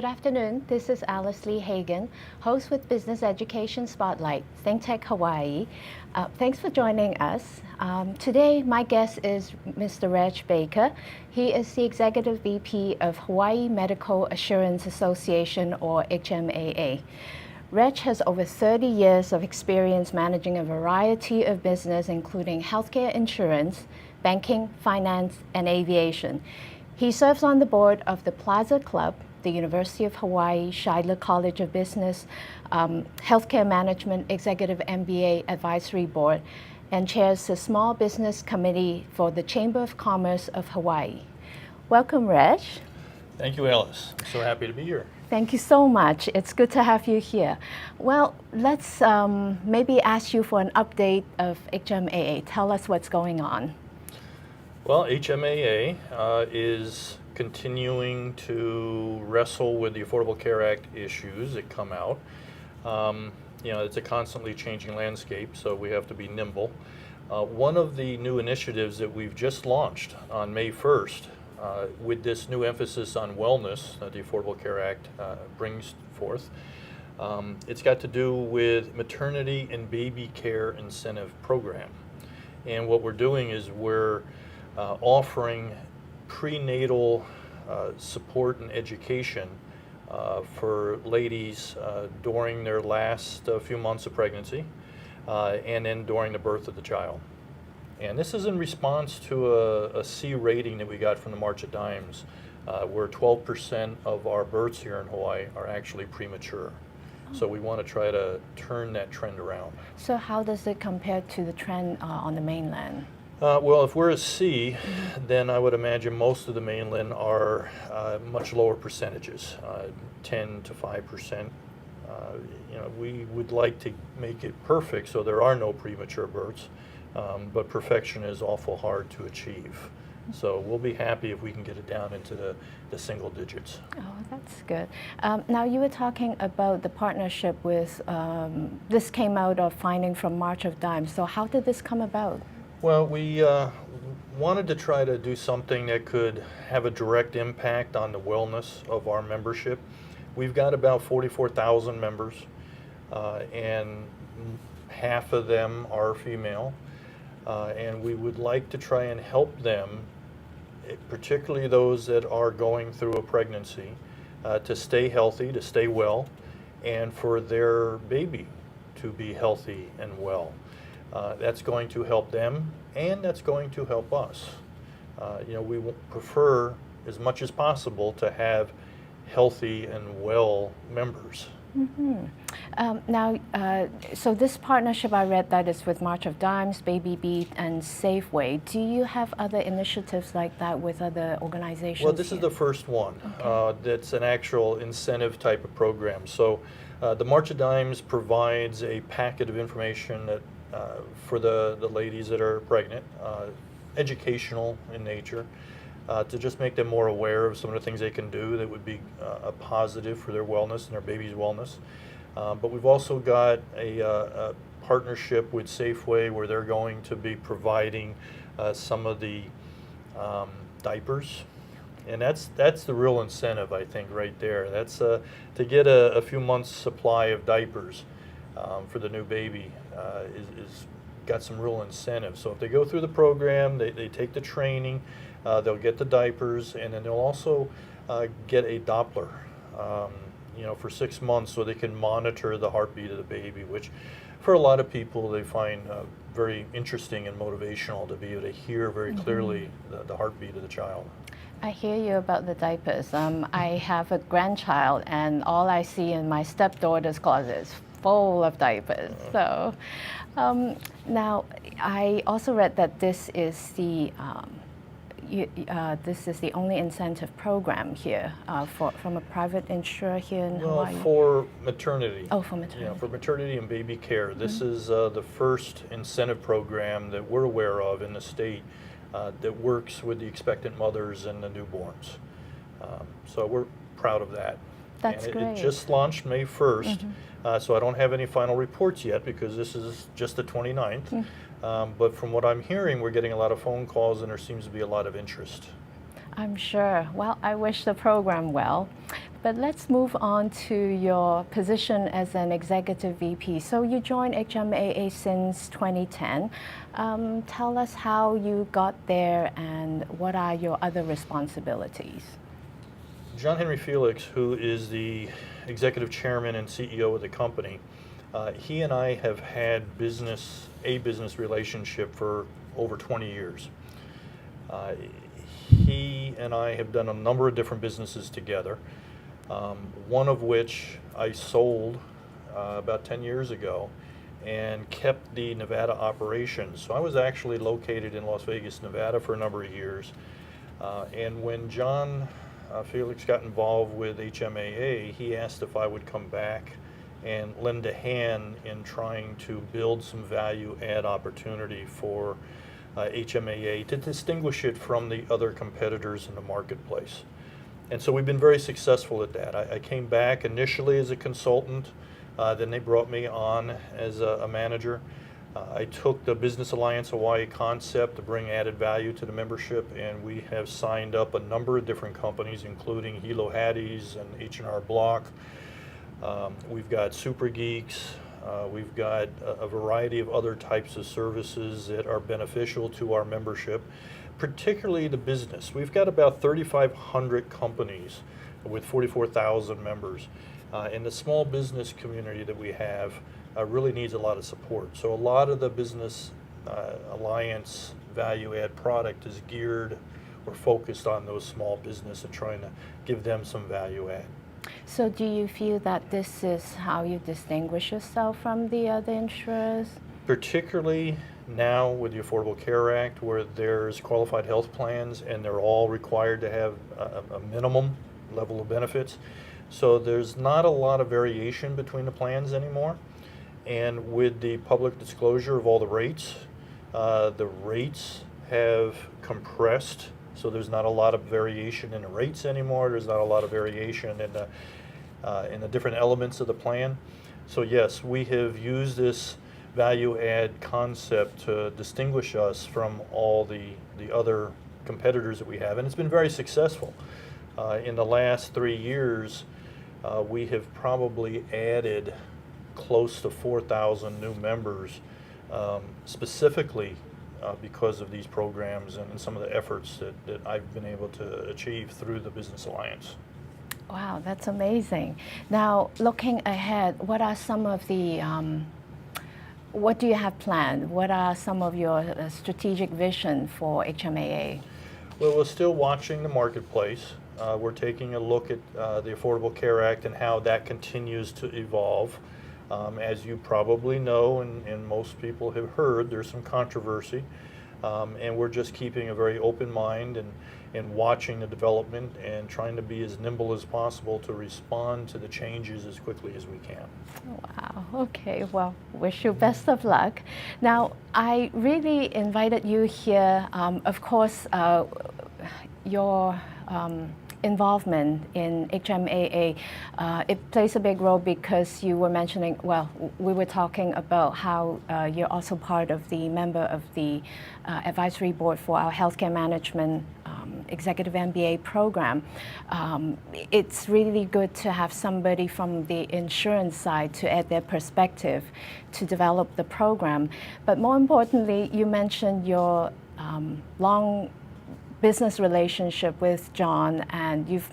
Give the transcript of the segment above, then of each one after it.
afternoon. This is Alice Li Hagen, host with Business Education Spotlight, ThinkTech Hawaii. Thanks for joining us. Today, my guest is Mr. Reg Baker. He is the Executive VP of Hawaii Medical Assurance Association, or HMAA. Reg has over 30 years of experience managing a variety of business, including healthcare insurance, banking, finance, and aviation. He serves on the board of the Plaza Club, the University of Hawaii, Scheidler College of Business, Healthcare Management Executive MBA Advisory Board, and chairs the Small Business Committee for the Chamber of Commerce of Hawaii. Welcome, Reg. Thank you, Alice. I'm so happy to be here. Thank you so much. It's good to have you here. Well, let's maybe ask you for an update of HMAA. Tell us what's going on. Well, HMAA is continuing to wrestle with the Affordable Care Act issues that come out. It's a constantly changing landscape, so we have to be nimble. One of the new initiatives that we've just launched on May 1st, with this new emphasis on wellness that the Affordable Care Act brings forth, it's got to do with maternity and baby care incentive program. And what we're doing is we're offering prenatal support and education for ladies during their last few months of pregnancy and then during the birth of the child. And this is in response to a C rating that we got from the March of Dimes, where 12% of our births here in Hawaii are actually premature. So we want to try to turn that trend around. So how does it compare to the trend on the mainland? Well, if we're a C, then I would imagine most of the mainland are much lower percentages, 10 to 5%. We would like to make it perfect so there are no premature births, but perfection is awful hard to achieve. So we'll be happy if we can get it down into the single digits. Oh, that's good. Now, you were talking about the partnership with, this came out of finding from March of Dimes. So how did this come about? Well, we wanted to try to do something that could have a direct impact on the wellness of our membership. We've got about 44,000 members, and half of them are female, and we would like to try and help them, particularly those that are going through a pregnancy, to stay healthy, to stay well, and for their baby to be healthy and well. That's going to help them, and that's going to help us. We prefer as much as possible to have healthy and well members. Mm-hmm. So this partnership, I read that is with March of Dimes, Baby Beat, and Safeway. Do you have other initiatives like that with other organizations? Well, this is the first one. Okay. That's an actual incentive type of program. So the March of Dimes provides a packet of information that for the ladies that are pregnant, educational in nature, to just make them more aware of some of the things they can do that would be a positive for their wellness and their baby's wellness. But we've also got a partnership with Safeway where they're going to be providing some of the diapers. And that's the real incentive, I think, right there. That's to get a few months' supply of diapers for the new baby is got some real incentive. So if they go through the program, they take the training, they'll get the diapers, and then they'll also get a Doppler, for 6 months so they can monitor the heartbeat of the baby, which for a lot of people they find very interesting and motivational to be able to hear very clearly the heartbeat of the child. I hear you about the diapers. I have a grandchild, and all I see in my stepdaughter's closet is full of diapers. So now I also read that this is the only incentive program here from a private insurer here in Hawaii. For maternity. Oh, for maternity. For maternity and baby care. This is the first incentive program that we're aware of in the state that works with the expectant mothers and the newborns. So we're proud of that. That's great. It just launched May 1st, so I don't have any final reports yet because this is just the 29th. But from what I'm hearing, we're getting a lot of phone calls and there seems to be a lot of interest. I'm sure. Well, I wish the program well. But let's move on to your position as an executive VP. So you joined HMAA since 2010. Tell us how you got there and what are your other responsibilities? John Henry Felix, who is the executive chairman and CEO of the company, he and I have had a business relationship for over 20 years. He and I have done a number of different businesses together, one of which I sold about 10 years ago and kept the Nevada operations. So I was actually located in Las Vegas, Nevada for a number of years. And when John Felix got involved with HMAA, he asked if I would come back and lend a hand in trying to build some value add opportunity for HMAA to distinguish it from the other competitors in the marketplace. And so we've been very successful at that. I came back initially as a consultant, then they brought me on as a manager. I took the Business Alliance Hawaii concept to bring added value to the membership, and we have signed up a number of different companies, including Hilo Hattie's and H&R Block. We've got Super Geeks. We've got a variety of other types of services that are beneficial to our membership, particularly the business. We've got about 3,500 companies with 44,000 members. And the small business community that we have really needs a lot of support. So a lot of the Business Alliance value add product is geared or focused on those small business and trying to give them some value add. So do you feel that this is how you distinguish yourself from the other insurers? Particularly now with the Affordable Care Act, where there's qualified health plans and they're all required to have a minimum level of benefits. So there's not a lot of variation between the plans anymore. And with the public disclosure of all the rates have compressed. So there's not a lot of variation in the rates anymore. There's not a lot of variation in the different elements of the plan. So yes, we have used this value add concept to distinguish us from all the other competitors that we have, and it's been very successful. In the last 3 years, we have probably added close to 4,000 new members, specifically because of these programs and some of the efforts that I've been able to achieve through the Business Alliance. Wow, that's amazing. Now, looking ahead, what are some of the, what do you have planned? What are some of your strategic vision for HMAA? Well, we're still watching the marketplace. We're taking a look at the Affordable Care Act and how that continues to evolve. As you probably know, and most people have heard, there's some controversy, and we're just keeping a very open mind and watching the development and trying to be as nimble as possible to respond to the changes as quickly as we can. Wow, okay, well, wish you best of luck. Now, I really invited you here, of course, your involvement in HMAA, it plays a big role because you were mentioning, well, we were talking about how you're also part of the member of the advisory board for our healthcare management executive MBA program. It's really good to have somebody from the insurance side to add their perspective to develop the program. But more importantly, you mentioned your long business relationship with John, and you've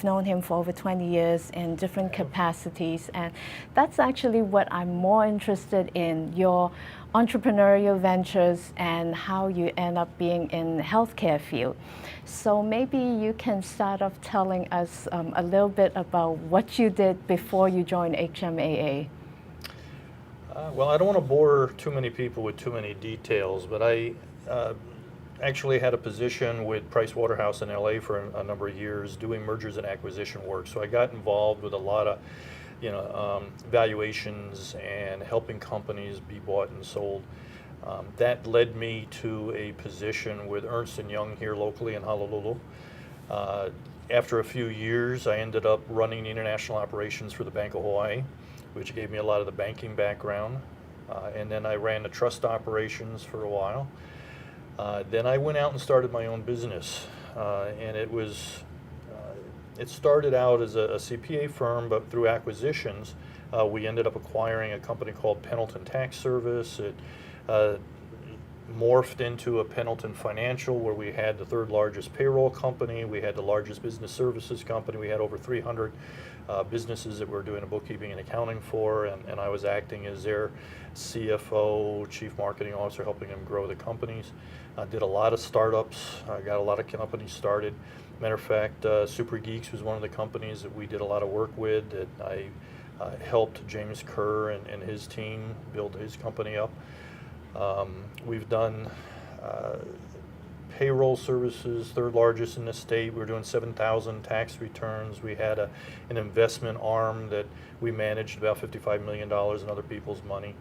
known him for over 20 years in different capacities, and that's actually what I'm more interested in, your entrepreneurial ventures and how you end up being in the healthcare field. So maybe you can start off telling us a little bit about what you did before you joined HMAA. Well, I don't want to bore too many people with too many details, but I actually had a position with Price Waterhouse in LA for a number of years doing mergers and acquisition work. So I got involved with a lot of valuations and helping companies be bought and sold. That led me to a position with Ernst & Young here locally in Honolulu. After a few years, I ended up running the international operations for the Bank of Hawaii, which gave me a lot of the banking background. And then I ran the trust operations for a while. Then I went out and started my own business, and it was It started out as a CPA firm, but through acquisitions, we ended up acquiring a company called Pendleton Tax Service. It morphed into a Pendleton Financial, where we had the third largest payroll company, we had the largest business services company, we had over 300 businesses that we're doing a bookkeeping and accounting for, and I was acting as their CFO, chief marketing officer, helping them grow the companies. Did a lot of startups, got a lot of companies started. Matter of fact, Super Geeks was one of the companies that we did a lot of work with, that I helped James Kerr and his team build his company up. We've done payroll services, third largest in the state. We were doing 7,000 tax returns. We had an investment arm that we managed about $55 million in other people's money.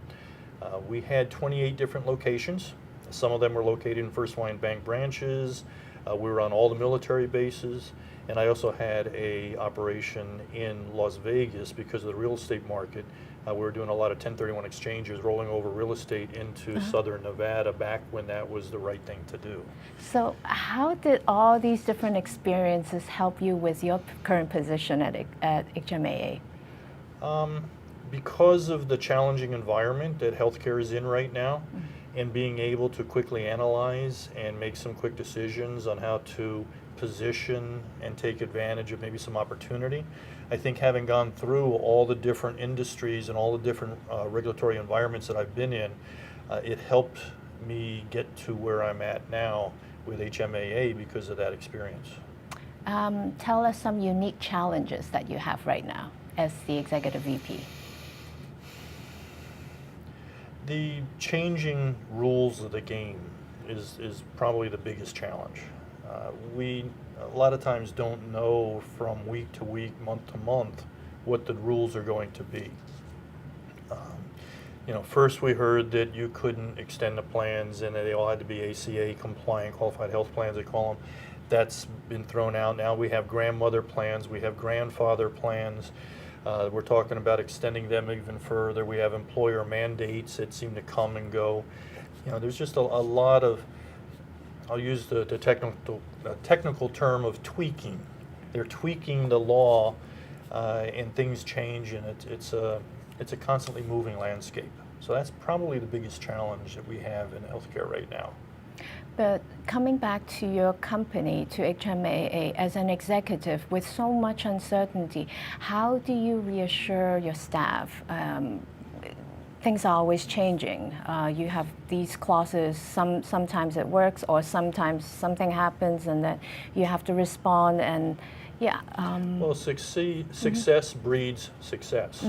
We had 28 different locations. Some of them were located in First Hawaiian Bank branches. We were on all the military bases. And I also had a operation in Las Vegas because of the real estate market. We were doing a lot of 1031 exchanges, rolling over real estate into Southern Nevada back when that was the right thing to do. So how did all these different experiences help you with your current position at HMAA? Because of the challenging environment that healthcare is in right now, and being able to quickly analyze and make some quick decisions on how to position and take advantage of maybe some opportunity. I think having gone through all the different industries and all the different regulatory environments that I've been in, it helped me get to where I'm at now with HMAA because of that experience. Tell us some unique challenges that you have right now as the Executive VP. The changing rules of the game is probably the biggest challenge. We a lot of times don't know from week to week, month to month, what the rules are going to be. First we heard that you couldn't extend the plans and they all had to be ACA compliant, qualified health plans they call them. That's been thrown out. Now we have grandmother plans, we have grandfather plans. We're talking about extending them even further. We have employer mandates that seem to come and go. There's just a lot of, I'll use the technical term of tweaking. They're tweaking the law, and things change, and it's a constantly moving landscape. So that's probably the biggest challenge that we have in healthcare right now. But coming back to your company, to HMAA, as an executive with so much uncertainty, how do you reassure your staff? Things are always changing. You have these clauses, sometimes it works, or sometimes something happens and that you have to respond, and well, success breeds success.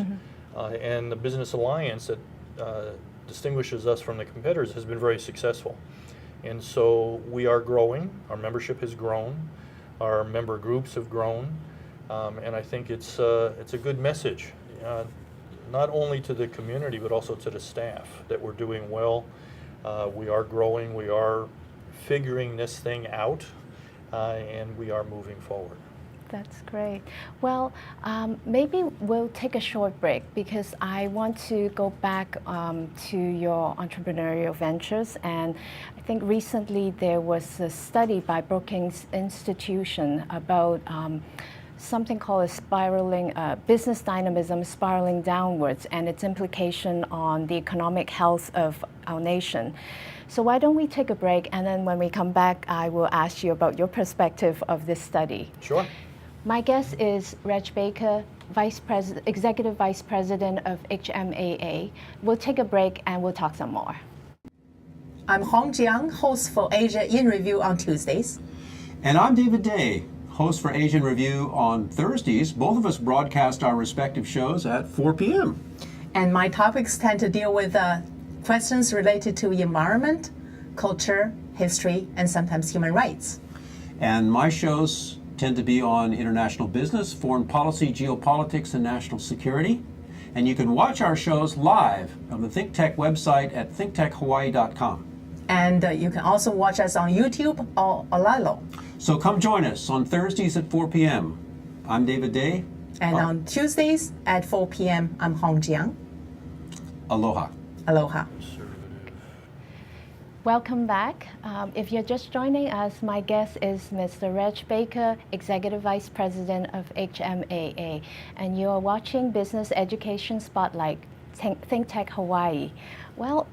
And the Business Alliance that distinguishes us from the competitors has been very successful. And so we are growing, our membership has grown, our member groups have grown, and I think it's a good message, not only to the community but also to the staff, that we're doing well, we are growing, we are figuring this thing out, and we are moving forward. That's great. Well, maybe we'll take a short break because I want to go back to your entrepreneurial ventures. And I think recently there was a study by Brookings Institution about something called a spiraling, business dynamism spiraling downwards, and its implication on the economic health of our nation. So why don't we take a break, and then when we come back, I will ask you about your perspective of this study. Sure. My guest is Reg Baker, Executive Vice President of HMAA. We'll take a break and we'll talk some more. I'm Hong Jiang, host for Asia in Review on Tuesdays. And I'm David Day, host for Asian Review on Thursdays. Both of us broadcast our respective shows at 4 p.m. And my topics tend to deal with questions related to environment, culture, history, and sometimes human rights. And my shows tend to be on international business, foreign policy, geopolitics, and national security. And you can watch our shows live on the ThinkTech website at thinktechhawaii.com. And you can also watch us on YouTube or Olalo. So come join us on Thursdays at 4 p.m. I'm David Day. And on Tuesdays at 4 p.m., I'm Hong Jiang. Aloha. Aloha. Welcome back. If you're just joining us, my guest is Mr. Reg Baker, Executive Vice President of HMAA, and you are watching Business Education Spotlight, ThinkTech Hawaii. Well,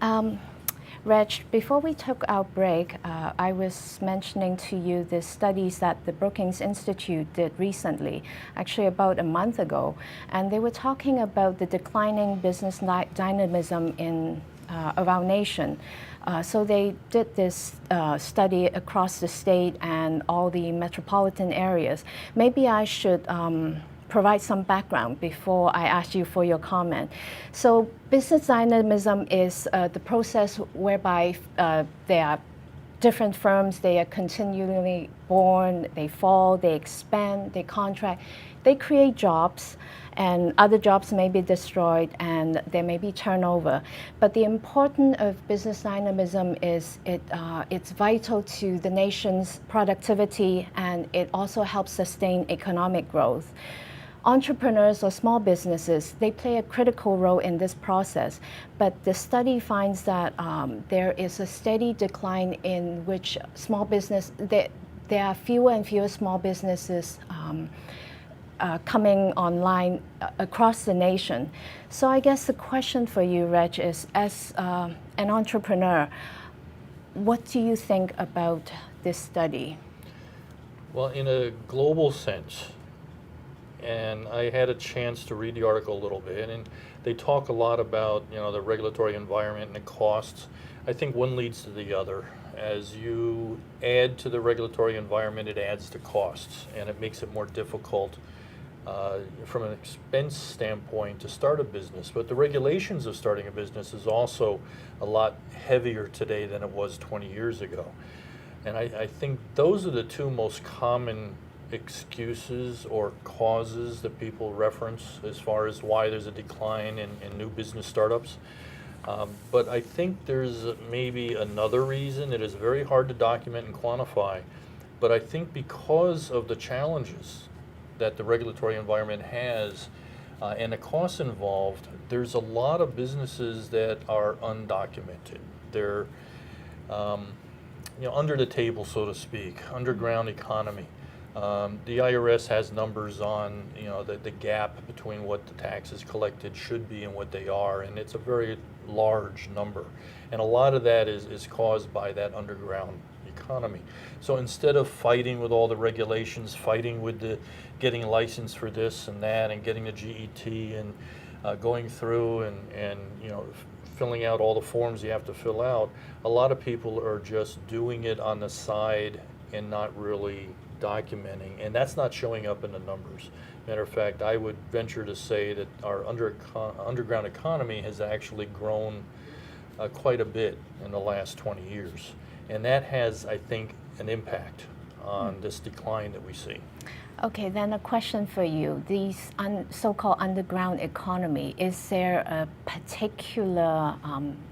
Reg, before we took our break, I was mentioning to you the studies that the Brookings Institute did recently, actually about a month ago, and they were talking about the declining business dynamism of our nation. So they did this study across the state and all the metropolitan areas. Maybe I should provide some background before I ask you for your comment. So business dynamism is the process whereby there are different firms, they are continually born, they fall, they expand, they contract, they create jobs, and other jobs may be destroyed and there may be turnover. But the importance of business dynamism is it's vital to the nation's productivity, and it also helps sustain economic growth. Entrepreneurs or small businesses, they play a critical role in this process, but the study finds that there is a steady decline in which small business, there are fewer and fewer small businesses coming online across the nation. So I guess the question for you, Reg, is as an entrepreneur, what do you think about this study? Well, in a global sense, and I had a chance to read the article a little bit, and they talk a lot about, you know, the regulatory environment and the costs. I think one leads to the other. As you add to the regulatory environment, it adds to costs, and it makes it more difficult from an expense standpoint to start a business. But the regulations of starting a business is also a lot heavier today than it was 20 years ago. And I think those are the two most common excuses or causes that people reference as far as why there's a decline in new business startups. But I think there's maybe another reason. It is very hard to document and quantify, but I think because of the challenges that the regulatory environment has and the costs involved, there's a lot of businesses that are undocumented. They're under the table, so to speak, underground economy. The IRS has numbers on the gap between what the taxes collected should be and what they are, and it's a very large number. And a lot of that is caused by that underground economy. So instead of fighting with all the regulations, fighting with the getting licensed for this and that and getting the GET and going through and filling out all the forms you have to fill out, a lot of people are just doing it on the side and not really documenting, and that's not showing up in the numbers. Matter of fact, I would venture to say that our underground economy has actually grown quite a bit in the last 20 years. And that has, I think, an impact on this decline that we see. Okay, then a question for you. These so-called underground economy, is there a particular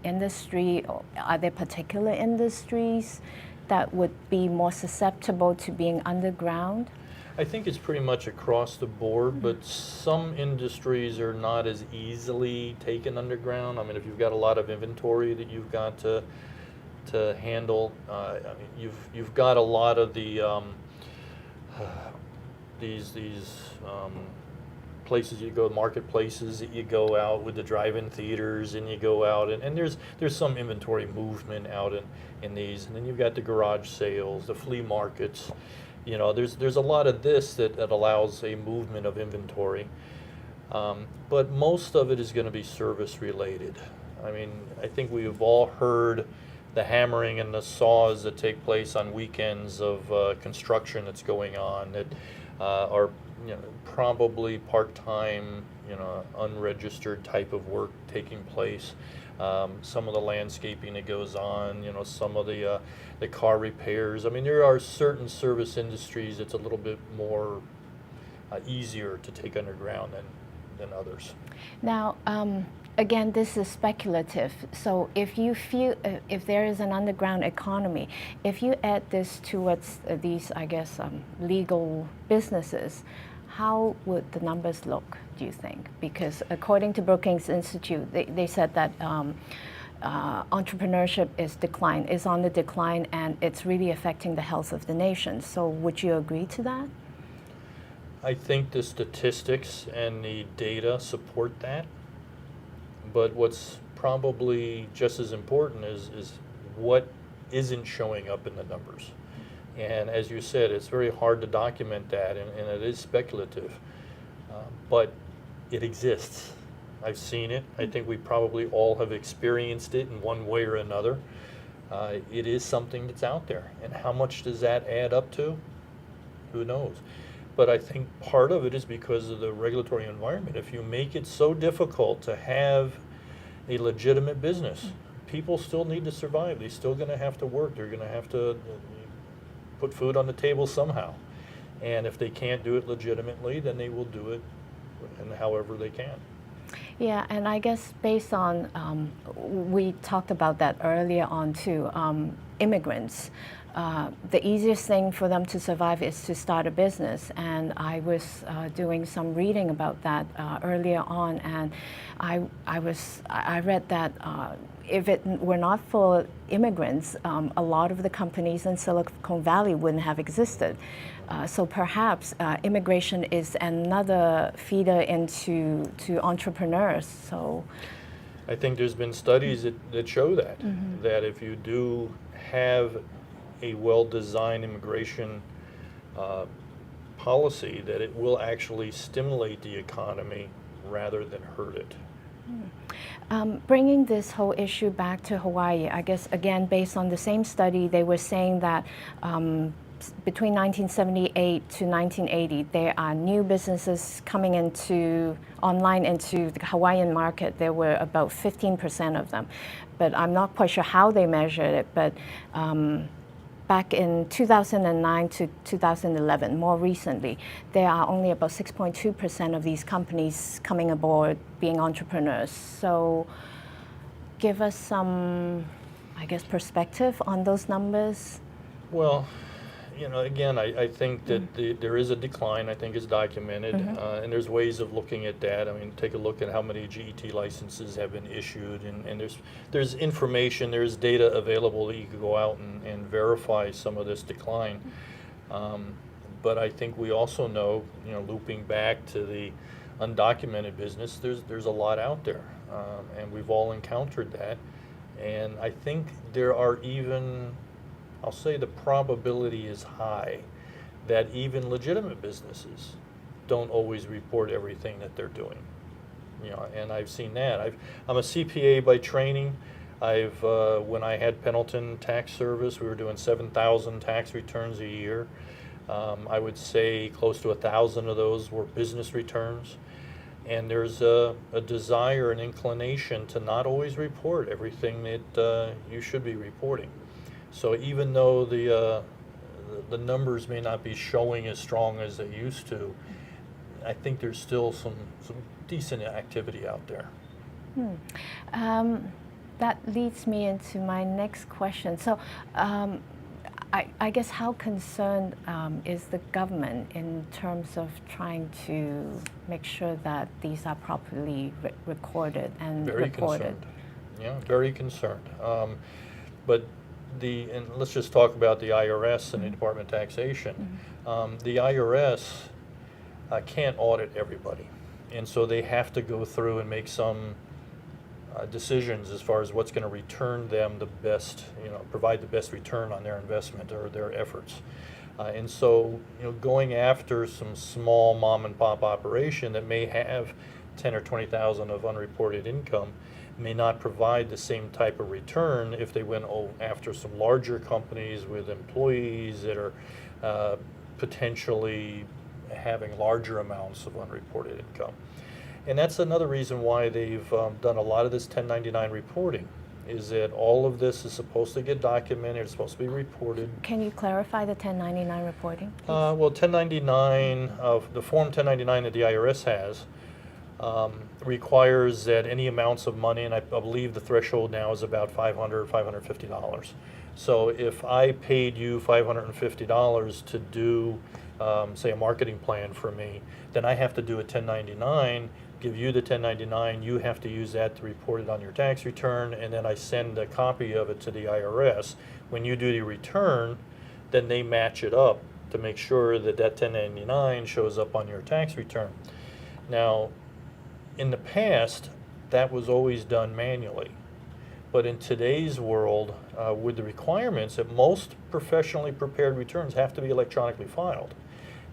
industry, or are there particular industries that would be more susceptible to being underground? I think it's pretty much across the board, but some industries are not as easily taken underground. I mean, if you've got a lot of inventory that you've got to handle, I mean, you've got a lot of the these places you go, marketplaces that you go out with the drive-in theaters, and you go out and there's some inventory movement out in these, and then you've got the garage sales, the flea markets. There's a lot of this that allows a movement of inventory, but most of it is going to be service related. I mean, I think we've all heard the hammering and the saws that take place on weekends of construction that's going on that are probably part-time, unregistered type of work taking place. Some of the landscaping that goes on, some of the car repairs. I mean, there are certain service industries that's a little bit more easier to take underground than others. Now, again, this is speculative. So if you feel, if there is an underground economy, if you add this towards these, I guess, legal businesses, how would the numbers look, do you think? Because according to Brookings Institute, they said that entrepreneurship is on the decline, and it's really affecting the health of the nation. So would you agree to that? I think the statistics and the data support that, but what's probably just as important is what isn't showing up in the numbers. And as you said, it's very hard to document that, and it is speculative, but it exists. I've seen it. I think we probably all have experienced it in one way or another. It is something that's out there, and how much does that add up to? Who knows? But I think part of it is because of the regulatory environment. If you make it so difficult to have a legitimate business, people still need to survive. They're still going to have to work. They're going to have to put food on the table somehow. And if they can't do it legitimately, then they will do it in however they can. Yeah, and I guess based on, we talked about that earlier on too, immigrants. The easiest thing for them to survive is to start a business, and I was doing some reading about that earlier on, and I read that if it were not for immigrants, a lot of the companies in Silicon Valley wouldn't have existed. So perhaps immigration is another feeder into entrepreneurs. So I think there's been studies that show that, that if you do have a well-designed immigration policy, that it will actually stimulate the economy rather than hurt it. Bringing this whole issue back to Hawaii, I guess, again, based on the same study, they were saying that between 1978 to 1980, there are new businesses coming online into the Hawaiian market. There were about 15% of them. But I'm not quite sure how they measured it, but back in 2009 to 2011, more recently, there are only about 6.2% of these companies coming aboard being entrepreneurs. So give us some, I guess, perspective on those numbers. Well, again, I think that there is a decline. I think it's documented, and there's ways of looking at that. I mean, take a look at how many GET licenses have been issued, and there's information, there's data available that you could go out and verify some of this decline. But I think we also know, looping back to the undocumented business, there's a lot out there, and we've all encountered that. And I think there are even, I'll say the probability is high that even legitimate businesses don't always report everything that they're doing. And I've seen that. I'm a CPA by training. When I had Pendleton Tax Service, we were doing 7,000 tax returns a year. I would say close to 1,000 of those were business returns. And there's a desire, an inclination to not always report everything that you should be reporting. So even though the numbers may not be showing as strong as they used to, I think there's still some decent activity out there. That leads me into my next question. So I guess how concerned is the government in terms of trying to make sure that these are properly recorded and reported? Concerned. Yeah, very concerned. But and let's just talk about the IRS and the Department of Taxation. The IRS can't audit everybody, and so they have to go through and make some decisions as far as what's going to return them the best, provide the best return on their investment or their efforts. And so, going after some small mom and pop operation that may have 10 or 20,000 of unreported income may not provide the same type of return if they went after some larger companies with employees that are potentially having larger amounts of unreported income. And that's another reason why they've done a lot of this 1099 reporting, is that all of this is supposed to get documented, it's supposed to be reported. Can you clarify the 1099 reporting, please? Well, 1099, the Form 1099 that the IRS has, requires that any amounts of money, and I believe the threshold now is about $500, $550. So if I paid you $550 to do, say, a marketing plan for me, then I have to do a 1099, give you the 1099, you have to use that to report it on your tax return, and then I send a copy of it to the IRS. When you do the return, then they match it up to make sure that that 1099 shows up on your tax return. Now, in the past, that was always done manually. But in today's world, with the requirements that most professionally prepared returns have to be electronically filed,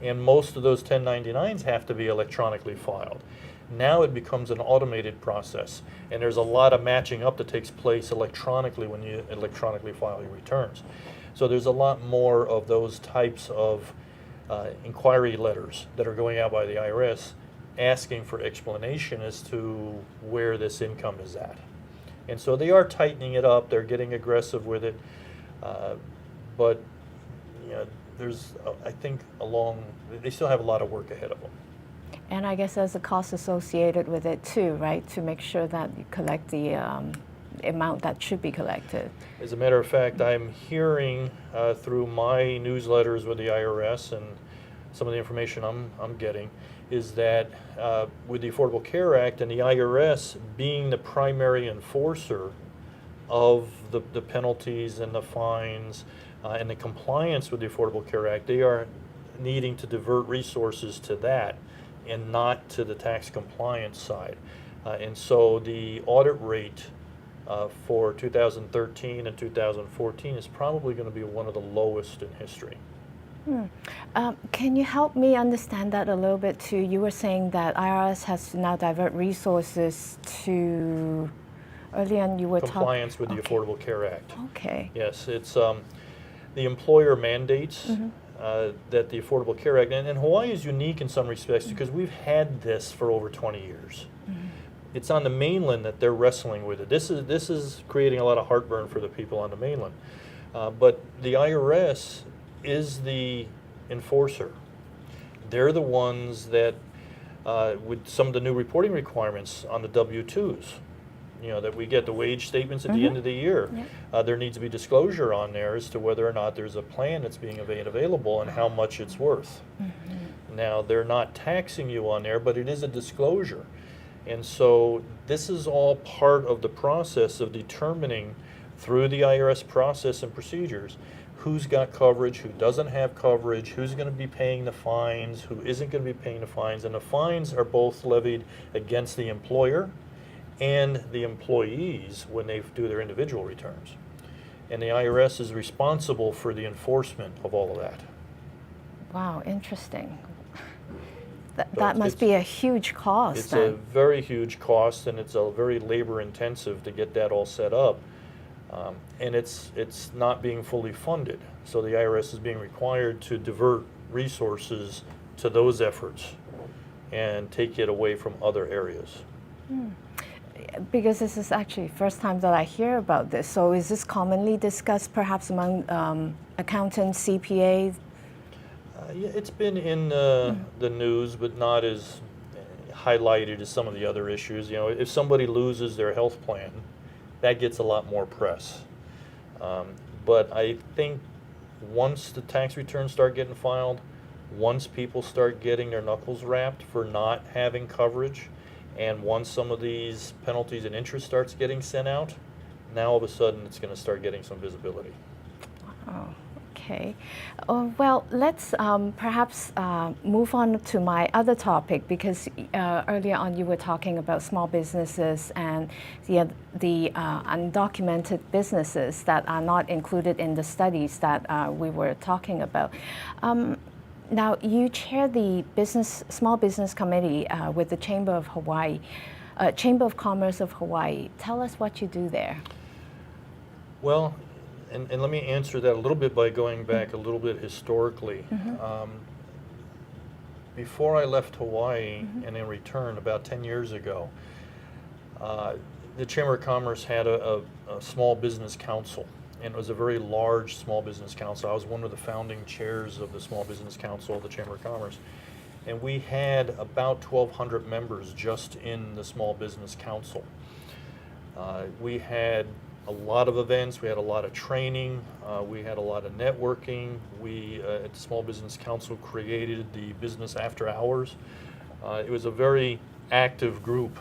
and most of those 1099s have to be electronically filed. Now it becomes an automated process, and there's a lot of matching up that takes place electronically when you electronically file your returns. So there's a lot more of those types of inquiry letters that are going out by the IRS asking for explanation as to where this income is at. And so they are tightening it up, they're getting aggressive with it, but you know, there's, I think, they still have a lot of work ahead of them. And I guess there's a cost associated with it too, right? To make sure that you collect the amount that should be collected. As a matter of fact, I'm hearing through my newsletters with the IRS and some of the information I'm getting is that with the Affordable Care Act and the IRS being the primary enforcer of the penalties and the fines and the compliance with the Affordable Care Act, they are needing to divert resources to that and not to the tax compliance side. And so the audit rate for 2013 and 2014 is probably going to be one of the lowest in history. Can you help me understand that a little bit too? You were saying that IRS has to now divert resources to, early on you were talking... Compliance with the Affordable Care Act. Okay. Yes, it's the employer mandates that the Affordable Care Act, and Hawaii is unique in some respects because we've had this for over 20 years. It's on the mainland that they're wrestling with it. This is creating a lot of heartburn for the people on the mainland. But the IRS is the enforcer. They're the ones that, with some of the new reporting requirements on the W-2s, you know, that we get the wage statements at the end of the year. There needs to be disclosure on there as to whether or not there's a plan that's being made available and how much it's worth. Now, they're not taxing you on there, but it is a disclosure. And so this is all part of the process of determining through the IRS process and procedures who's got coverage, who doesn't have coverage, who's going to be paying the fines, who isn't going to be paying the fines. And the fines are both levied against the employer and the employees when they do their individual returns. And the IRS is responsible for the enforcement of all of that. Wow, interesting. That must be a huge cost. It's a very huge cost, and it's a very labor intensive to get that all set up. And it's not being fully funded. So the IRS is being required to divert resources to those efforts and take it away from other areas. Because this is actually the first time that I hear about this. So is this commonly discussed perhaps among accountants, CPAs? Yeah, it's been in the news, but not as highlighted as some of the other issues. You know, if somebody loses their health plan, that gets a lot more press. But I think once the tax returns start getting filed, once people start getting their knuckles rapped for not having coverage, and once some of these penalties and interest starts getting sent out, now all of a sudden it's going to start getting some visibility. Oh, okay. Well, let's perhaps move on to my other topic, because earlier on you were talking about small businesses and the undocumented businesses that are not included in the studies that we were talking about. Now, you chair the Small Business Committee with the Chamber of Hawaii, Chamber of Commerce of Hawaii. Tell us what you do there. Well, and let me answer that a little bit by going back a little bit historically. Before I left Hawaii and in return about 10 years ago, the Chamber of Commerce had a small business council. And it was a very large small business council. I was one of the founding chairs of the Small Business Council of the Chamber of Commerce. and we had about 1,200 members just in the Small Business Council. We had a lot of events, we had a lot of training, we had a lot of networking. We, at the Small Business Council, created the Business After Hours. It was a very active group.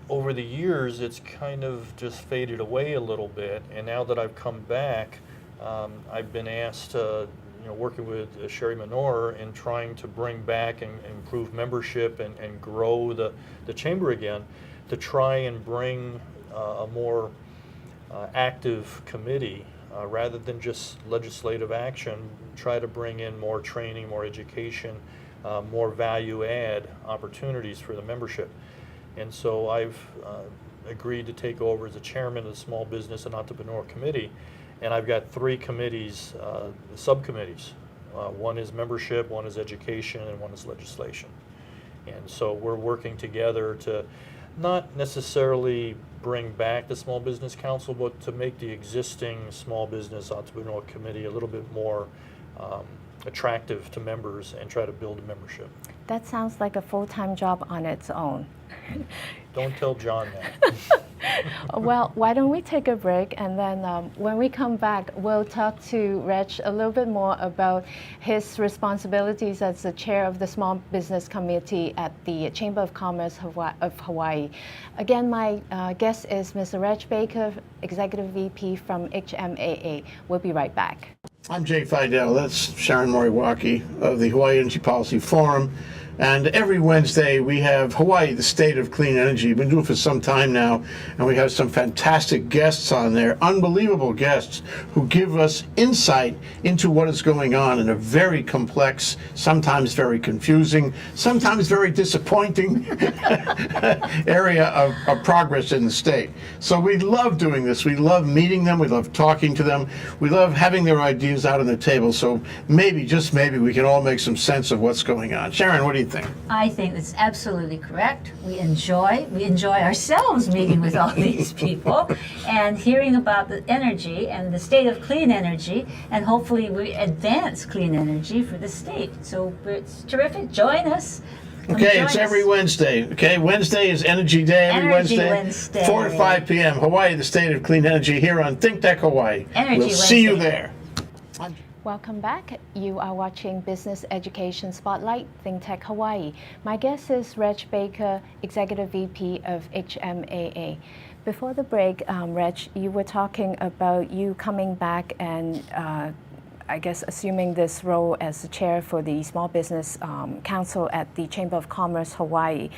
Over the years, it's kind of just faded away a little bit, and now that I've come back, I've been asked, working with Sherry Menor and trying to bring back and improve membership and grow the chamber again, to try and bring a more active committee rather than just legislative action, try to bring in more training, more education, more value add opportunities for the membership. And so I've agreed to take over as the chairman of the Small Business and Entrepreneurial Committee, and I've got 3 committees, subcommittees. One is membership, one is education, and one is legislation. And so we're working together to not necessarily bring back the Small Business Council, but to make the existing Small Business Entrepreneurial Committee a little bit more attractive to members and try to build a membership. That sounds like a full-time job on its own. Don't tell John that. Well, why don't we take a break, and then when we come back, we'll talk to Reg a little bit more about his responsibilities as the chair of the Small Business Committee at the Chamber of Commerce of Hawaii. Again, my guest is Mr. Reg Baker, Executive VP from HMAA. We'll be right back. I'm Jay Fidel. That's Sharon Moriwaki of the Hawaii Energy Policy Forum. And every Wednesday we have Hawaii, the State of Clean Energy. We've been doing it for some time now, and we have some fantastic guests on there, unbelievable guests who give us insight into what is going on in a very complex, sometimes very confusing, sometimes very disappointing area of progress in the state. So we love doing this. We love meeting them. We love talking to them. We love having their ideas out on the table. So maybe, just maybe, we can all make some sense of what's going on. Sharon, what do you think? I think that's absolutely correct. We enjoy ourselves meeting with all these people and hearing about the energy and the state of clean energy, and hopefully we advance clean energy for the state. So it's terrific. Join us. Okay, it's every Wednesday. Okay, Wednesday is Energy Day. Every Wednesday, 4 to 5 p.m. Hawaii, the State of Clean Energy, here on ThinkTech Hawaii. We'll see you there. Welcome back. You are watching Business Education Spotlight, ThinkTech Hawaii. My guest is Reg Baker, Executive VP of HMAA. Before the break, Reg, you were talking about you coming back and I guess assuming this role as the chair for the Small Business Council at the Chamber of Commerce Hawaii.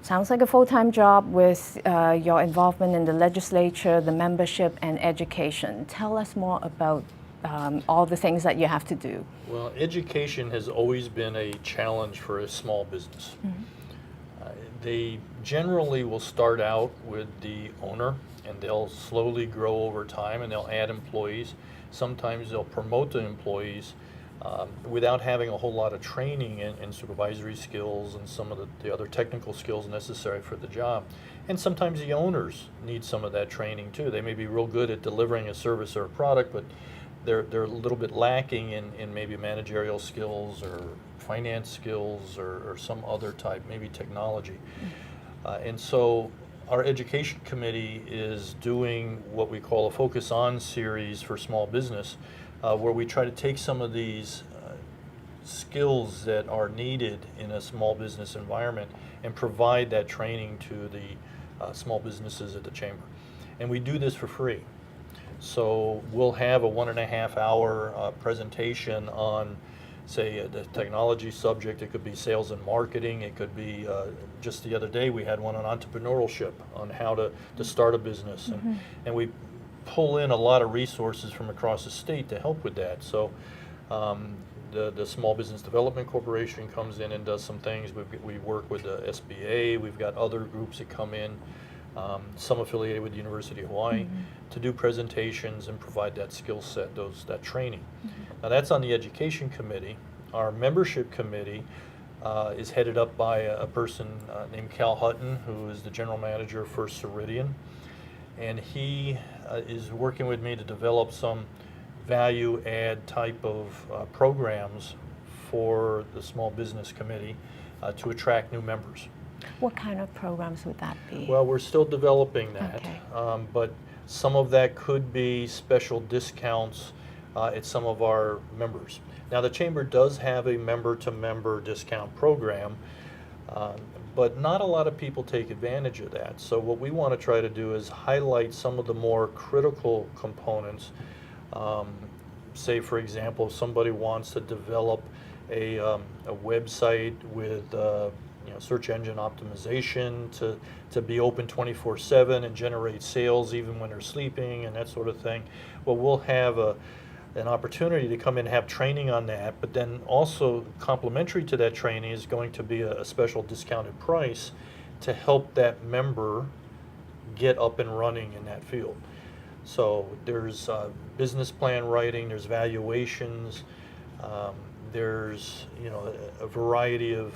Sounds like a full-time job with your involvement in the legislature, the membership, and education. Tell us more about all the things that you have to do. Well, education has always been a challenge for a small business. Mm-hmm. They generally will start out with the owner, and they'll slowly grow over time, and they'll add employees. Sometimes they'll promote the employees without having a whole lot of training and supervisory skills and some of the other technical skills necessary for the job. And sometimes the owners need some of that training too. They may be real good at delivering a service or a product, but they're a little bit lacking in maybe managerial skills or finance skills or some other type, maybe technology. And so our education committee is doing what we call a Focus On series for small business, where we try to take some of these skills that are needed in a small business environment and provide that training to the small businesses at the chamber. And we do this for free. So we'll have a 1.5 hour presentation on, say, the technology subject. It could be sales and marketing. It could be, just the other day we had one on entrepreneurship, on how to start a business. Mm-hmm. And we pull in a lot of resources from across the state to help with that. So the Small Business Development Corporation comes in and does some things. We work with the SBA. We've got other groups that come in, some affiliated with the University of Hawaii, mm-hmm. to do presentations and provide that skill set, that training. Mm-hmm. Now that's on the Education Committee. Our Membership Committee is headed up by a person named Cal Hutton, who is the General Manager for Ceridian. And he is working with me to develop some value add type of programs for the Small Business Committee to attract new members. What kind of programs would that be? Well, we're still developing that, Okay. but some of that could be special discounts at some of our members. Now, the Chamber does have a member-to-member discount program, but not a lot of people take advantage of that. So what we want to try to do is highlight some of the more critical components. Say, for example, if somebody wants to develop a website with search engine optimization to be open 24/7 and generate sales even when they're sleeping and that sort of thing. Well, we'll have an opportunity to come in and have training on that, but then also complementary to that training is going to be a special discounted price to help that member get up and running in that field. So there's business plan writing, there's valuations, there's a variety of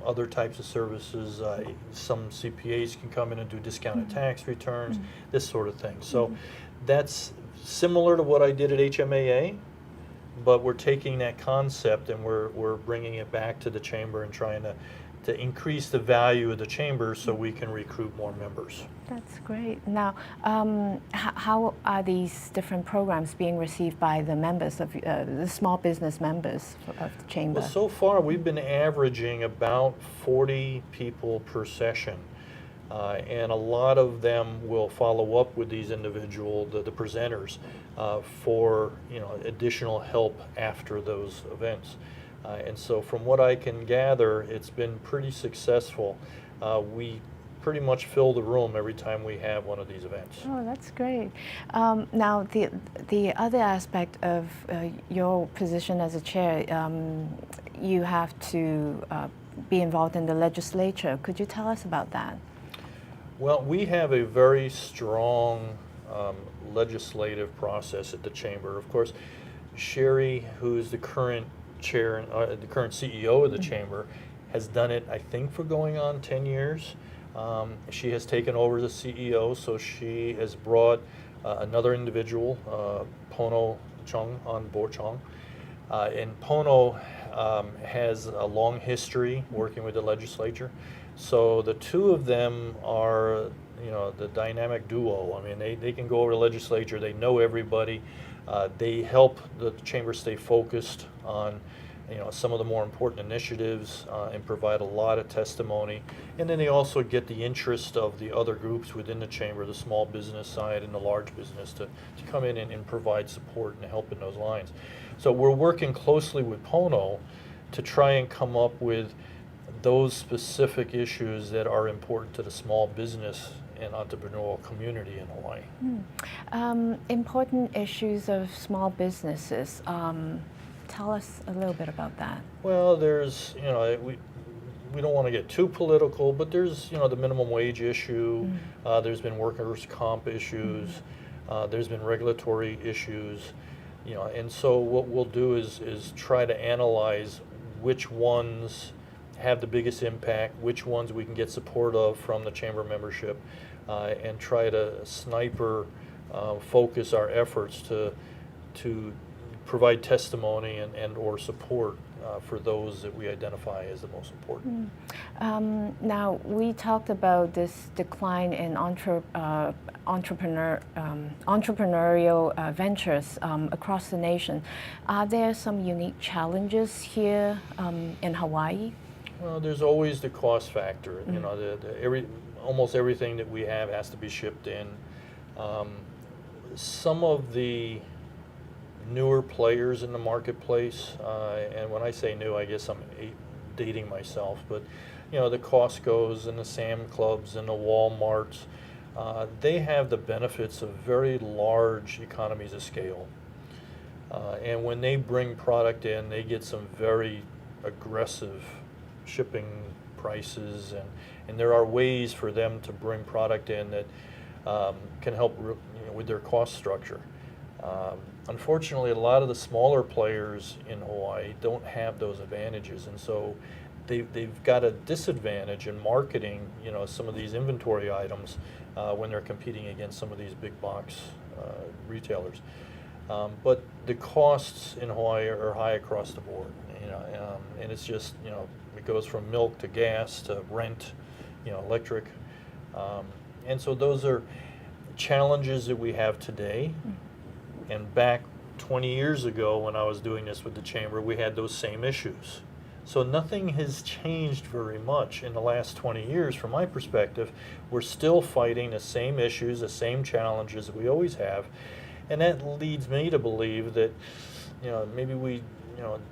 other types of services. Some CPAs can come in and do discounted tax returns, this sort of thing. So that's similar to what I did at HMAA, but we're taking that concept and we're bringing it back to the Chamber and trying to increase the value of the Chamber so we can recruit more members. That's great. Now, how are these different programs being received by the members of the small business members of the Chamber? Well, so far we've been averaging about 40 people per session. And a lot of them will follow up with these individual, the presenters, for additional help after those events. And so from what I can gather, it's been pretty successful. We pretty much fill the room every time we have one of these events. Oh, that's great. Now, the other aspect of your position as a chair, you have to be involved in the legislature. Could you tell us about that? Well, we have a very strong legislative process at the Chamber. Of course, Sherry, who's the current chair, the current CEO of the Chamber, has done it, I think, for going on 10 years. She has taken over as the CEO, so she has brought another individual, Pono Chung, on board. And Pono has a long history working with the legislature. So the two of them are, the dynamic duo. I mean, they can go over to the legislature, they know everybody, they help the Chamber stay focused on, some of the more important initiatives and provide a lot of testimony. And then they also get the interest of the other groups within the Chamber, the small business side and the large business, to come in and provide support and help in those lines. So we're working closely with Pono to try and come up with those specific issues that are important to the small business and entrepreneurial community in Hawaii. Important issues of small businesses. Tell us a little bit about that. Well, there's, we don't want to get too political, but there's, the minimum wage issue. There's been workers' comp issues. There's been regulatory issues. And so what we'll do is try to analyze which ones have the biggest impact, which ones we can get support of from the Chamber membership, and try to sniper focus our efforts to provide testimony and or support for those that we identify as the most important. Now, we talked about this decline in entrepreneurial ventures across the nation. Are there some unique challenges here in Hawaii? Well, there's always the cost factor. Almost everything that we have has to be shipped in. Some of the newer players in the marketplace, and when I say new, I guess I'm dating myself, but the Costco's and the Sam Clubs and the Walmarts, they have the benefits of very large economies of scale. And when they bring product in, they get some very aggressive shipping prices, and there are ways for them to bring product in that can help with their cost structure. Unfortunately, a lot of the smaller players in Hawaii don't have those advantages, and so they've got a disadvantage in marketing, some of these inventory items when they're competing against some of these big box retailers. But the costs in Hawaii are high across the board, and it's just, it goes from milk to gas to rent, electric. And so those are challenges that we have today. And back 20 years ago when I was doing this with the chamber, we had those same issues. So nothing has changed very much in the last 20 years from my perspective. We're still fighting the same issues, the same challenges that we always have. And that leads me to believe that, maybe we,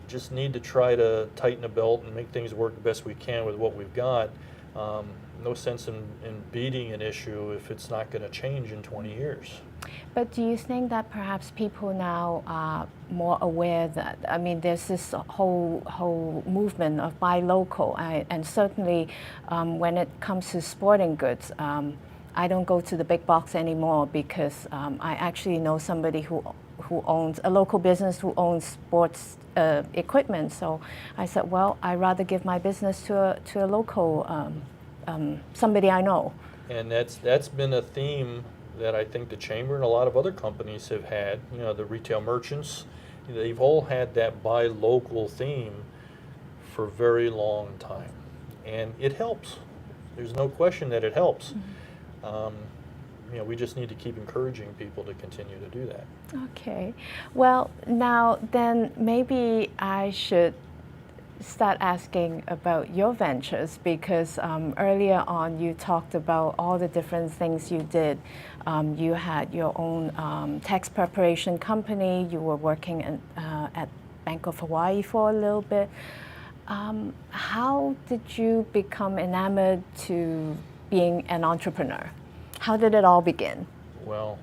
just need to try to tighten the belt and make things work the best we can with what we've got. No sense in beating an issue if it's not going to change in 20 years. But do you think that perhaps people now are more aware that, there's this whole movement of buy local, and certainly when it comes to sporting goods, I don't go to the big box anymore because I actually know somebody who owns a local business who owns sports equipment. So I said, well, I'd rather give my business to a local somebody I know. And that's been a theme that I think the chamber and a lot of other companies have had. The retail merchants, they've all had that buy local theme for a very long time, and it helps. There's no question that it helps. We just need to keep encouraging people to continue to do that. Okay. Well, now then maybe I should start asking about your ventures, because earlier on you talked about all the different things you did. You had your own tax preparation company. You were working at Bank of Hawaii for a little bit. How did you become enamored to being an entrepreneur? How did it all begin? Well,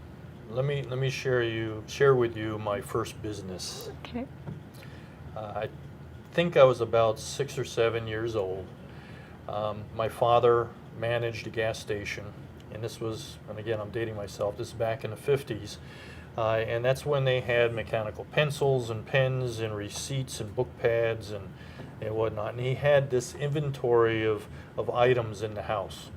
let me share with you my first business. Okay. I think I was about 6 or 7 years old. My father managed a gas station, and this was, and again I'm dating myself, this is back in the 50s, and that's when they had mechanical pencils and pens and receipts and book pads and whatnot, and he had this inventory of items in the house.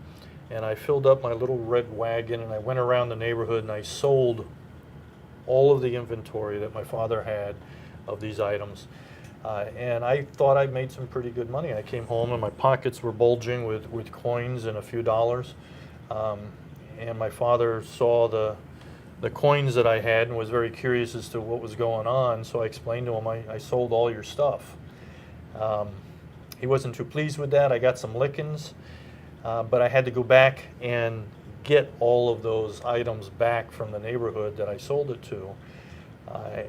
And I filled up my little red wagon and I went around the neighborhood and I sold all of the inventory that my father had of these items. And I thought I'd made some pretty good money. I came home and my pockets were bulging with coins and a few dollars. And my father saw the coins that I had and was very curious as to what was going on. So I explained to him, I sold all your stuff. He wasn't too pleased with that. I got some lickings. But I had to go back and get all of those items back from the neighborhood that I sold it to.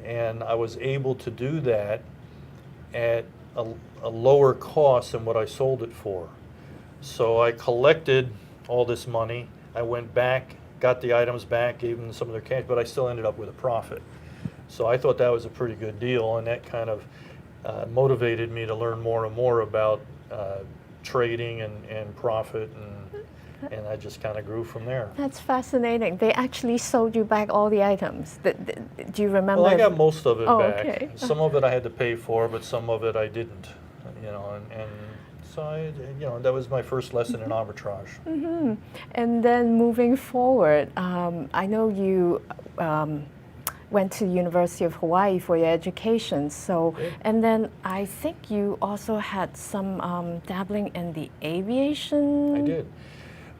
And I was able to do that at a lower cost than what I sold it for. So I collected all this money. I went back, got the items back, gave them some of their cash, but I still ended up with a profit. So I thought that was a pretty good deal, and that kind of motivated me to learn more and more about trading and profit, and I just kind of grew from there. That's fascinating. They actually sold you back all the items. Do you remember? Well, I got most of it back. Okay. Some of it I had to pay for, but some of it I didn't. And so that was my first lesson in arbitrage. Mm-hmm. And then moving forward, I know you went to University of Hawaii for your education. So, and then I think you also had some dabbling in the aviation. I did.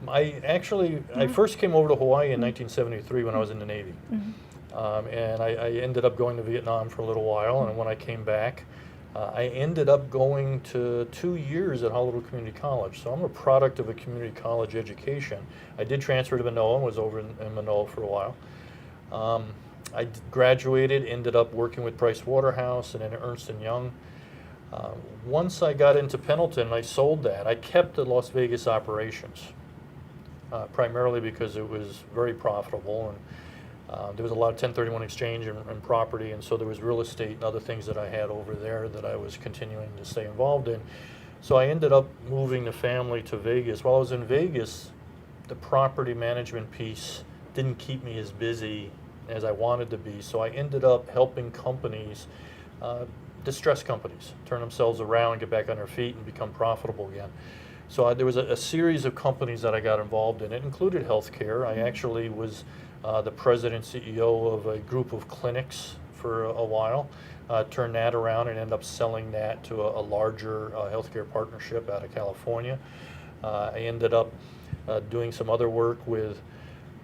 I first came over to Hawaii in 1973 when I was in the Navy. And I ended up going to Vietnam for a little while, and when I came back, I ended up going to 2 years at Honolulu Community College. So I'm a product of a community college education. I did transfer to Manoa and was over in Manoa for a while. I graduated, ended up working with Price Waterhouse and then Ernst & Young. Once I got into Pendleton, I sold that. I kept the Las Vegas operations, primarily because it was very profitable, and there was a lot of 1031 exchange and property, and so there was real estate and other things that I had over there that I was continuing to stay involved in. So I ended up moving the family to Vegas. While I was in Vegas, the property management piece didn't keep me as busy as I wanted to be, so I ended up helping companies, distressed companies, turn themselves around, get back on their feet, and become profitable again. So there was a series of companies that I got involved in. It included healthcare. I actually was the president CEO of a group of clinics for a while. Turned that around and ended up selling that to a larger healthcare partnership out of California. I ended up doing some other work with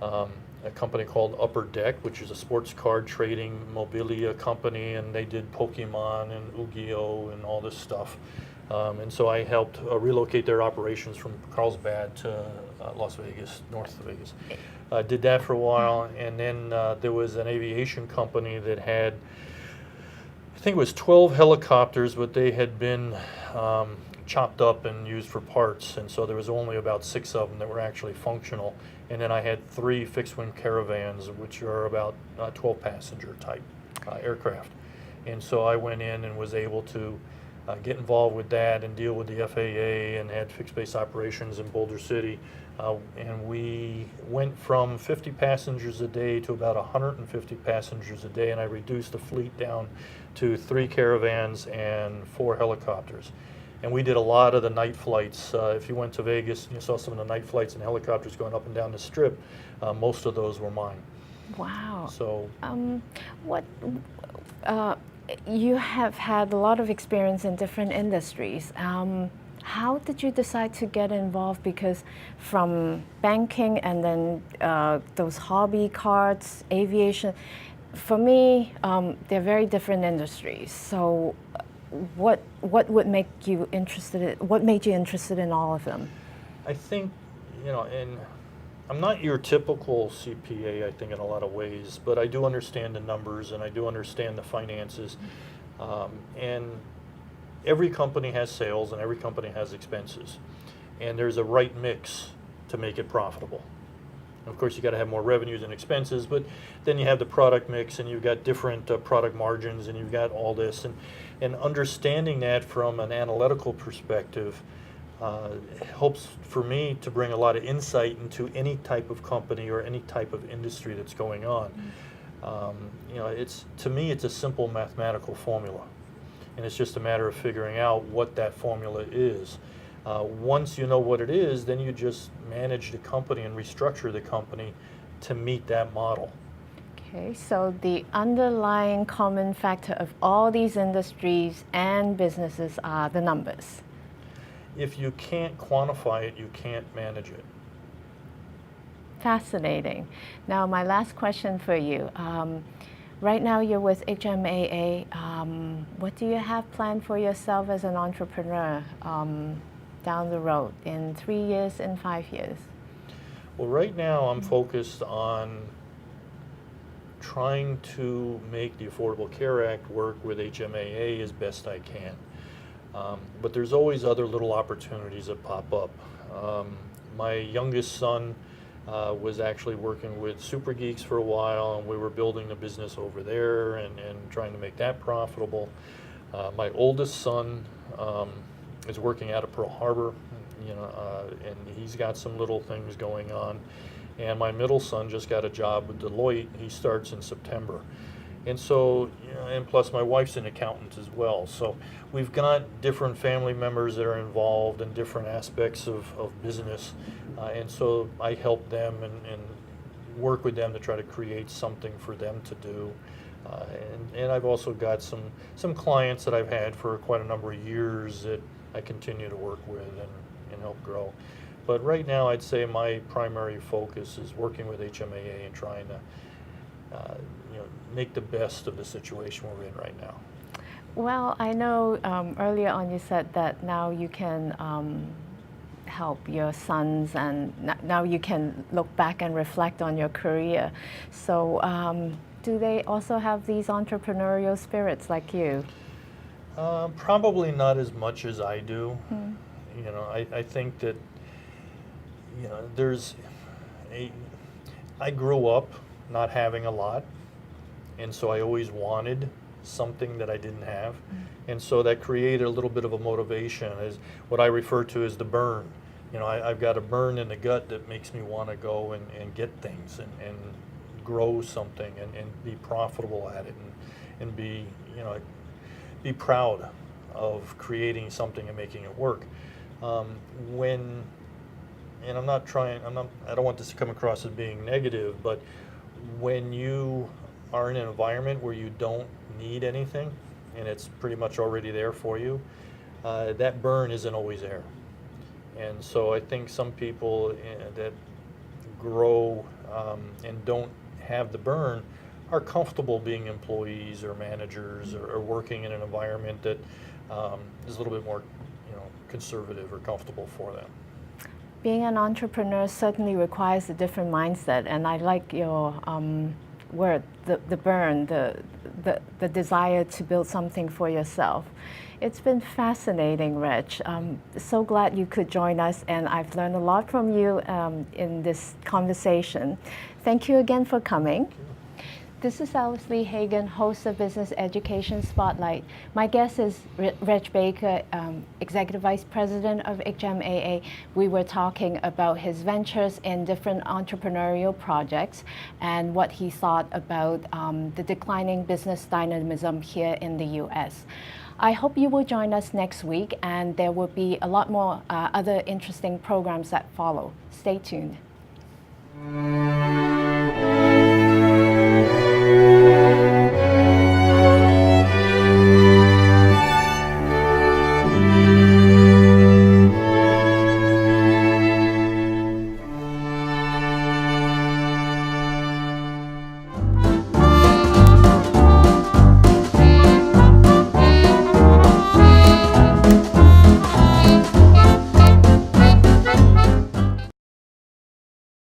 a company called Upper Deck, which is a sports card trading mobilia company, and they did Pokemon and Yu-Gi-Oh and all this stuff. And so I helped relocate their operations from Carlsbad to Las Vegas, north of Vegas. Did that for a while, and then there was an aviation company that had, I think it was 12 helicopters, but they had been chopped up and used for parts, and so there was only about 6 of them that were actually functional. And then I had 3 fixed-wing Caravans, which are about 12-passenger type aircraft. And so I went in and was able to get involved with that and deal with the FAA, and had fixed base operations in Boulder City. And we went from 50 passengers a day to about 150 passengers a day, and I reduced the fleet down to 3 Caravans and 4 helicopters. And we did a lot of the night flights. If you went to Vegas and you saw some of the night flights and helicopters going up and down the strip, most of those were mine. Wow. So, What you have had a lot of experience in different industries. How did you decide to get involved? Because from banking and then those hobby cards, aviation, for me, they're very different industries. So, what would make you interested in, what made you interested in all of them? I think, and I'm not your typical CPA, I think, in a lot of ways, but I do understand the numbers and I do understand the finances. And every company has sales and every company has expenses. And there's a right mix to make it profitable. Of course, you got to have more revenues and expenses, but then you have the product mix, and you've got different product margins, and you've got all this. And understanding that from an analytical perspective helps for me to bring a lot of insight into any type of company or any type of industry that's going on. To me, it's a simple mathematical formula, and it's just a matter of figuring out what that formula is. Once you know what it is, then you just manage the company and restructure the company to meet that model. Okay, so the underlying common factor of all these industries and businesses are the numbers. If you can't quantify it, you can't manage it. Fascinating. Now, my last question for you. Right now, you're with HMAA. What do you have planned for yourself as an entrepreneur down the road in 3 years, in 5 years? Well, right now I'm focused on trying to make the Affordable Care Act work with HMAA as best I can. But there's always other little opportunities that pop up. My youngest son was actually working with Super Geeks for a while, and we were building a business over there and trying to make that profitable. My oldest son is working out of Pearl Harbor, and he's got some little things going on. And my middle son just got a job with Deloitte. He starts in September. And so, and plus my wife's an accountant as well. So we've got different family members that are involved in different aspects of business. And so I help them and work with them to try to create something for them to do. And I've also got some clients that I've had for quite a number of years that I continue to work with and help grow. But right now, I'd say my primary focus is working with HMAA and trying to make the best of the situation we're in right now. Well, I know earlier on you said that now you can help your sons, and now you can look back and reflect on your career. So do they also have these entrepreneurial spirits like you? Probably not as much as I do. I think that I grew up not having a lot, and so I always wanted something that I didn't have, and so that created a little bit of a motivation, as what I refer to as the burn. I've got a burn in the gut that makes me want to go and get things and grow something and be profitable at it and be proud of creating something and making it work. I don't want this to come across as being negative, but when you are in an environment where you don't need anything and it's pretty much already there for you, that burn isn't always there. And so I think some people that grow and don't have the burn are comfortable being employees or managers or working in an environment that is a little bit more, conservative or comfortable for them. Being an entrepreneur certainly requires a different mindset, and I like your word, the burn, the desire to build something for yourself. It's been fascinating, Reg. So glad you could join us, and I've learned a lot from you in this conversation. Thank you again for coming. This is Alice Li Hagen, host of Business Education Spotlight. My guest is Reg Baker, Executive Vice President of HMAA. We were talking about his ventures in different entrepreneurial projects and what he thought about the declining business dynamism here in the U.S. I hope you will join us next week, and there will be a lot more other interesting programs that follow. Stay tuned.